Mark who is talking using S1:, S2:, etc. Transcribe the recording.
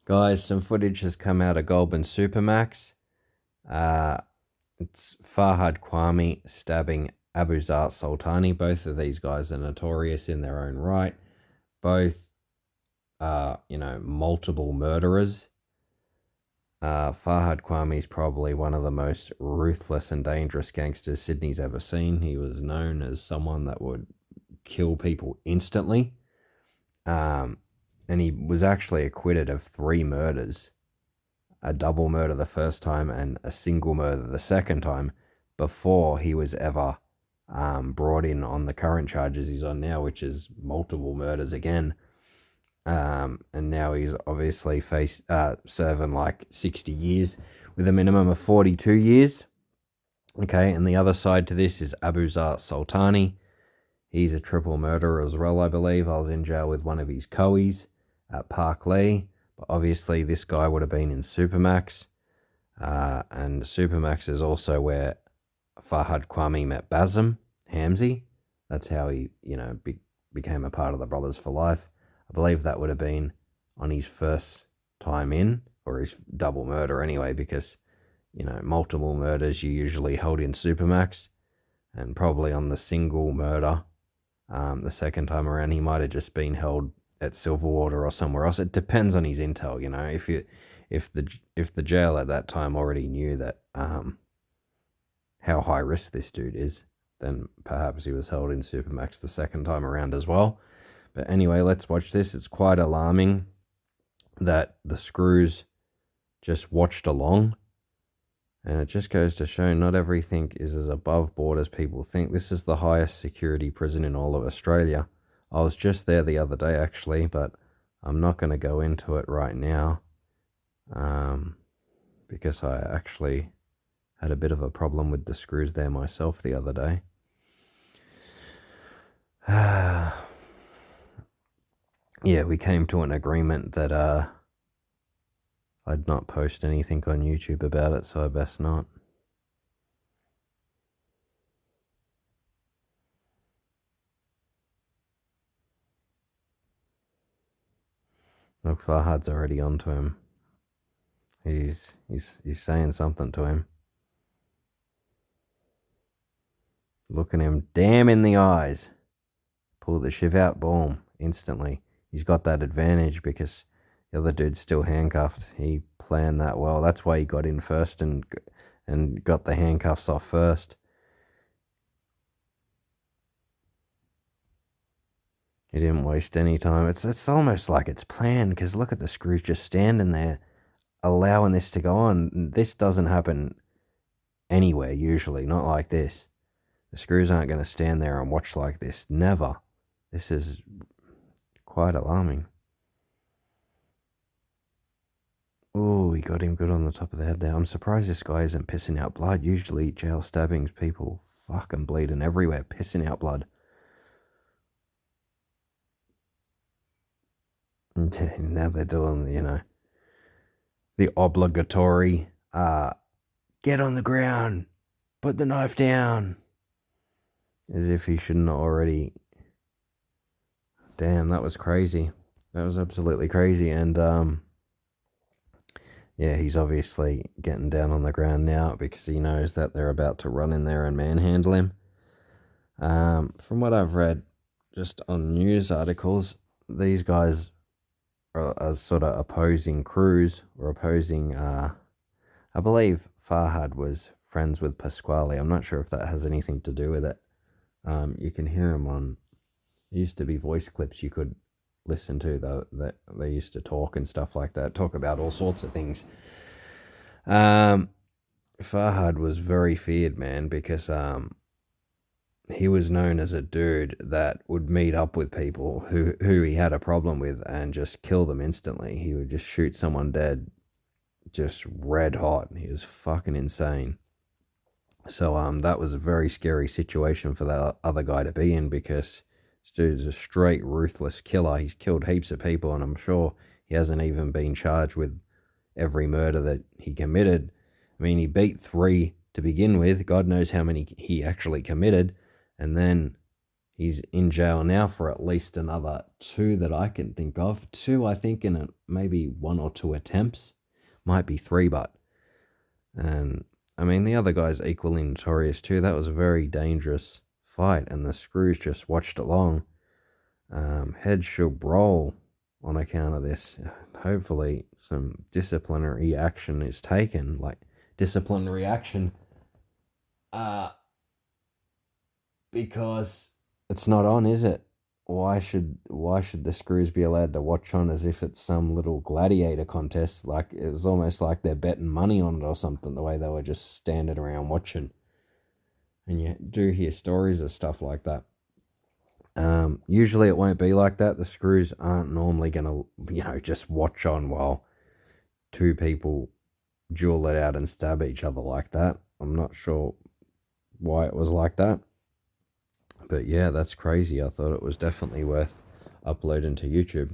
S1: Guys, some footage has come out of Goulburn Supermax. Uh, it's Farhad Kwame stabbing Abuzat Sultani. Both of these guys are notorious in their own right. Both are, multiple murderers. Farhad Kwame is probably one of the most ruthless and dangerous gangsters Sydney's ever seen. He was known as someone that would kill people instantly. And he was actually acquitted of 3 murders, a double murder the first time and a single murder the second time, before he was ever brought in on the current charges he's on now, which is multiple murders again. And now he's obviously serving like 60 years with a minimum of 42 years. Okay, and the other side to this is Abuzat Sultani. He's a triple murderer as well, I believe. I was in jail with one of his coes at Park Lee. But obviously this guy would have been in Supermax. And Supermax is also where Farhad Kwame met Bazem Hamzy. That's how he, became a part of the Brothers for Life. I believe that would have been on his first time in, or his double murder anyway, because, multiple murders you usually held in Supermax. And probably on the single murder, the second time around, he might have just been held at Silverwater or somewhere else. It depends on his intel, if the jail at that time already knew that how high risk this dude is, then perhaps he was held in Supermax the second time around as well. But anyway, let's watch this. It's quite alarming that the screws just watched along. And it just goes to show not everything is as above board as people think. This is the highest security prison in all of Australia. I was just there the other day, actually, but I'm not going to go into it right now because I actually had a bit of a problem with the screws there myself the other day. Yeah, we came to an agreement that I'd not post anything on YouTube about it, so I best not. Look, Farhad's already onto him. He's saying something to him. Looking him damn in the eyes. Pull the shiv out, boom, instantly. He's got that advantage because the other dude's still handcuffed. He planned that well. That's why he got in first and got the handcuffs off first. He didn't waste any time. It's almost like it's planned, because look at the screws just standing there, allowing this to go on. This doesn't happen anywhere usually, not like this. The screws aren't going to stand there and watch like this. Never. This is quite alarming. Oh, he got him good on the top of the head there. I'm surprised this guy isn't pissing out blood. Usually jail stabbings, people fucking bleeding everywhere, pissing out blood. And now they're doing, the obligatory, get on the ground, put the knife down. As if he shouldn't already. Damn, that was crazy. That was absolutely crazy. And, yeah, he's obviously getting down on the ground now because he knows that they're about to run in there and manhandle him. From what I've read, just on news articles, these guys are sort of opposing crews, or opposing, I believe Farhad was friends with Pasquale. I'm not sure if that has anything to do with it. You can hear him on, there used to be voice clips you could listen to that they used to talk and stuff like that, talk about all sorts of things. Farhad was very feared, man, because he was known as a dude that would meet up with people who he had a problem with and just kill them instantly. He would just shoot someone dead, just red hot. He was fucking insane. So that was a very scary situation for that other guy to be in, because this dude's a straight ruthless killer. He's killed heaps of people, and I'm sure he hasn't even been charged with every murder that he committed. I mean, he beat 3 to begin with. God knows how many he actually committed. And then He's in jail now for at least another 2 that I can think of. 2, I think, in maybe 1 or 2 attempts. Might be 3, but. And, I mean, the other guy's equally notorious too. That was a very dangerous fight, and the Screws just watched along. Heads should roll on account of this. Hopefully, some disciplinary action is taken. Like, disciplinary action. Because it's not on, is it? Why should the Screws be allowed to watch on as if it's some little gladiator contest? Like, it's almost like they're betting money on it or something, the way they were just standing around watching. And you do hear stories of stuff like that. Usually it won't be like that. The Screws aren't normally gonna, just watch on while 2 people duel it out and stab each other like that. I'm not sure why it was like that. But yeah, that's crazy. I thought it was definitely worth uploading to YouTube.